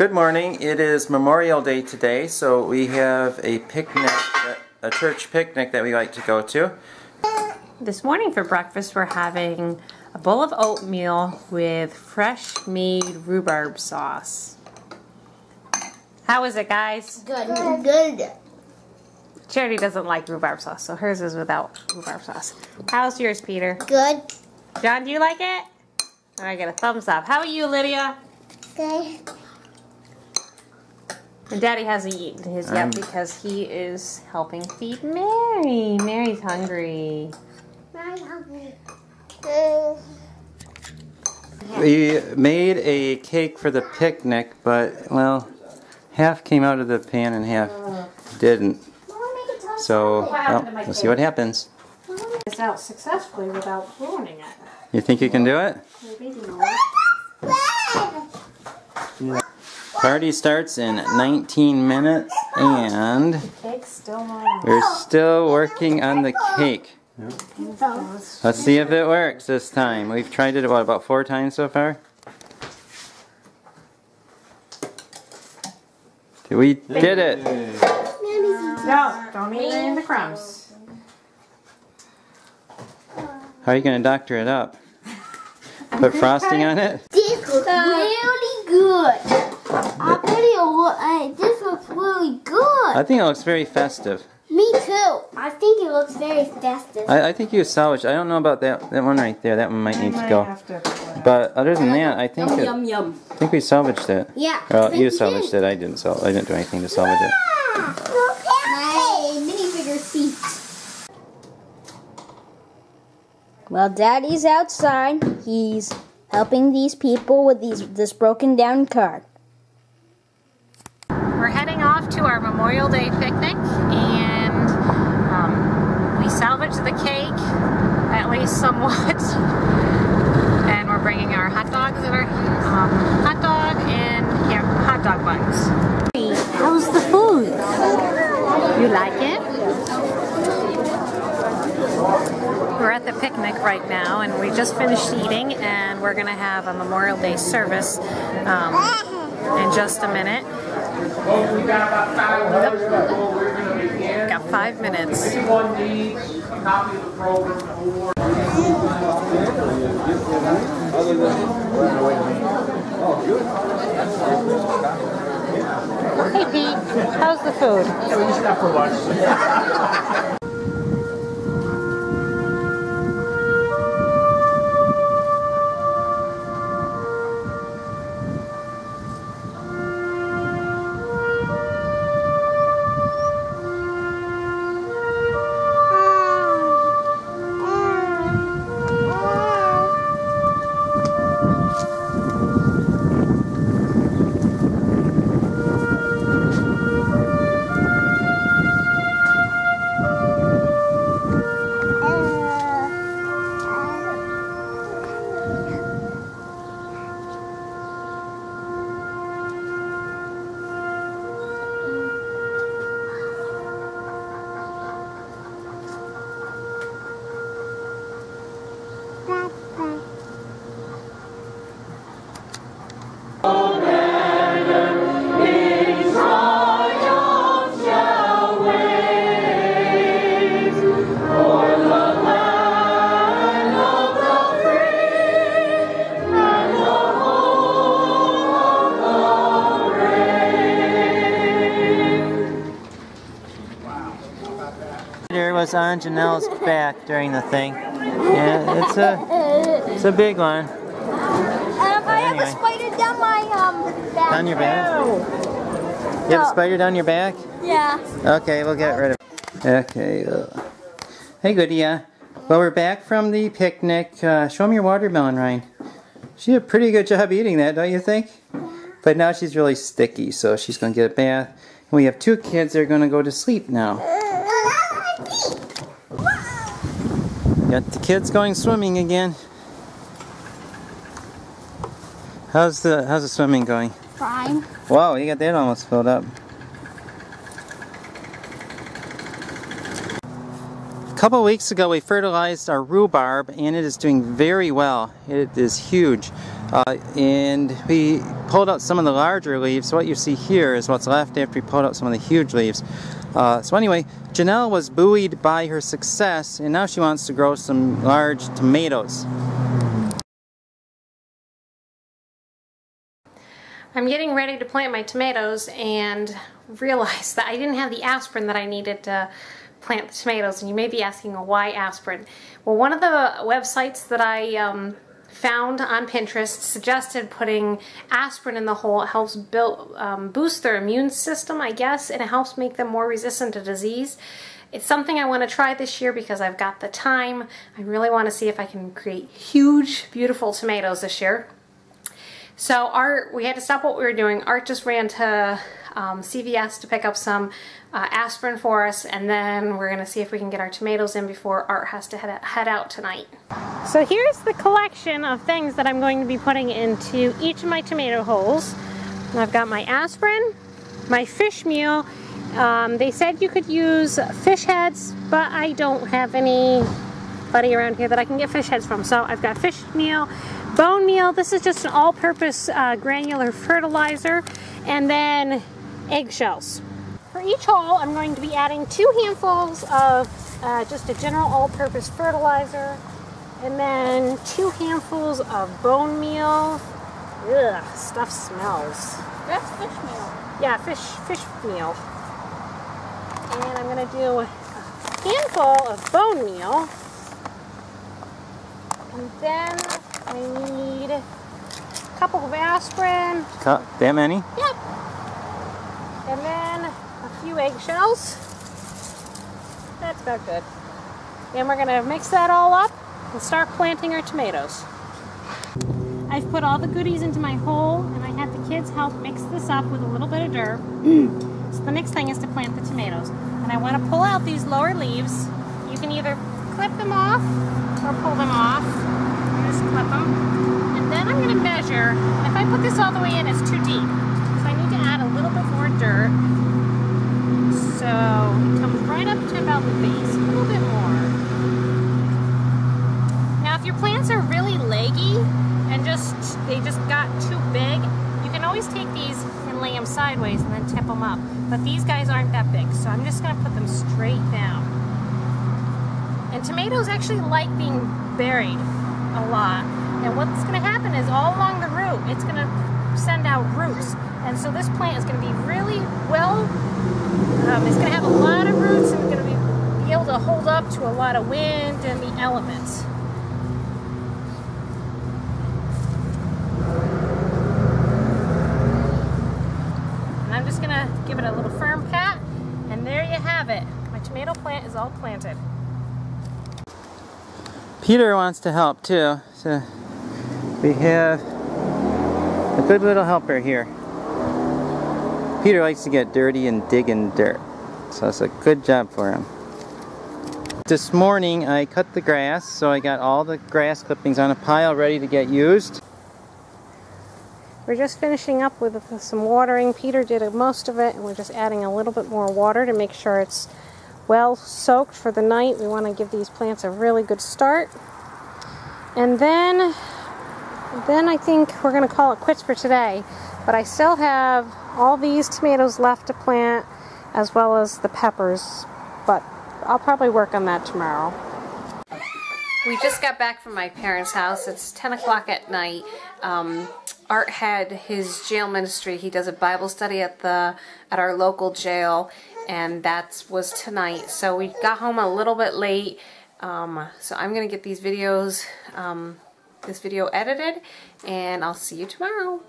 Good morning. It is Memorial Day today, so we have a picnic, a church picnic that we like to go to. This morning for breakfast we're having a bowl of oatmeal with fresh made rhubarb sauce. How is it, guys? Good. Good. Charity doesn't like rhubarb sauce, so hers is without rhubarb sauce. How's yours, Peter? Good. John, do you like it? I get a thumbs up. How are you, Lydia? Good. And Daddy hasn't eaten his yet because he is helping feed Mary. Mary's hungry. Mary's hungry. We made a cake for the picnic, but, well, half came out of the pan and half didn't. So, well, we'll see what happens. It's out successfully without ruining it. You think you can do it? Party starts in 19 minutes, and we're still working on the cake. Let's see if it works this time. We've tried it, what, about 4 times so far? We did it! No, don't eat any of the crumbs. How are you going to doctor it up? Put frosting on it? This looks really good. This looks really good. I think it looks very festive. Me too. I think it looks very festive. I think you salvaged. I don't know about that one right there. That one might need to go. But other than that, I think I think we salvaged it. Yeah. Well, you salvaged it. I didn't. I didn't do anything to salvage it. My minifigure feet. Well, Daddy's outside. He's helping these people with this broken down car. We're heading off to our Memorial Day picnic, and we salvaged the cake, at least somewhat. And we're bringing our hot dogs and our hot dog and hot dog buns. How's the food? You like it? We're at the picnic right now, and we just finished eating, and we're going to have a Memorial Day service in just a minute. Well, we got about 5 minutes before we're going to begin. Got 5 minutes. If anyone needs a copy of the program, Hey Pete, how's the food? we just got for lunch. Was on Janelle's back during the thing. Yeah, it's a big one. I have a spider down my back. Down your back? You have a spider down your back? Yeah. Okay, we'll get rid of it. Okay. Hey, Goody. Well, we're back from the picnic. Show them your watermelon, Ryan. She did a pretty good job eating that, don't you think? But now she's really sticky, so she's going to get a bath. And we have 2 kids that are going to go to sleep now. Got the kids going swimming again. How's the swimming going? Fine. Wow, you got that almost filled up. A couple weeks ago we fertilized our rhubarb and it is doing very well. It is huge. And we pulled out some of the larger leaves. So what you see here is what's left after we pulled out some of the huge leaves. So anyway, Janelle was buoyed by her success, and now she wants to grow some large tomatoes. I'm getting ready to plant my tomatoes and realized that I didn't have the aspirin that I needed to plant the tomatoes. And you may be asking, well, why aspirin? Well, one of the websites that I found on Pinterest suggested putting aspirin in the hole. It helps boost their immune system, I guess, and it helps make them more resistant to disease. It's something I want to try this year because I've got the time. I really want to see if I can create huge, beautiful tomatoes this year. So we had to stop what we were doing. Art just ran to CVS to pick up some aspirin for us, and then we're going to see if we can get our tomatoes in before Art has to head out tonight. So here's the collection of things that I'm going to be putting into each of my tomato holes. I've got my aspirin, my fish meal. They said you could use fish heads, but I don't have anybody around here that I can get fish heads from. So I've got fish meal, bone meal. This is just an all-purpose granular fertilizer, and then eggshells. For each hole, I'm going to be adding 2 handfuls of just a general all-purpose fertilizer, and then 2 handfuls of bone meal. Ugh, stuff smells. That's fish meal. Yeah, fish meal. And I'm going to do a handful of bone meal. And then I need a couple of aspirin. That many? Yep. And then a few eggshells. That's about good. Then we're going to mix that all up and start planting our tomatoes. I've put all the goodies into my hole, and I had the kids help mix this up with a little bit of dirt. So the next thing is to plant the tomatoes. And I want to pull out these lower leaves. You can either clip them off or pull them off. Just clip them. And then I'm going to measure. If I put this all the way in, it's too deep. So I need to add a little bit more dirt. So it comes right up to about the base, a little bit more. Now if your plants are really leggy and they just got too big, you can always take these and lay them sideways and then tip them up. But these guys aren't that big, so I'm just going to put them straight down. And tomatoes actually like being buried a lot. And what's going to happen is all along the root, it's going to send out roots. And so this plant is going to be really it's going to have a lot of roots, and it's going to be able to hold up to a lot of wind and the elements. And I'm just going to give it a little firm pat, and there you have it. My tomato plant is all planted. Peter wants to help too, so we have a good little helper here. Peter likes to get dirty and dig in dirt, so it's a good job for him. This morning I cut the grass, so I got all the grass clippings on a pile ready to get used. We're just finishing up with some watering. Peter did most of it, and we're just adding a little bit more water to make sure it's well soaked for the night. We want to give these plants a really good start. And then I think we're going to call it quits for today. But I still have all these tomatoes left to plant, as well as the peppers. But I'll probably work on that tomorrow. We just got back from my parents' house. It's 10 o'clock at night. Art had his jail ministry. He does a Bible study at our local jail, and that was tonight. So we got home a little bit late. So I'm gonna get these videos, this video edited, and I'll see you tomorrow.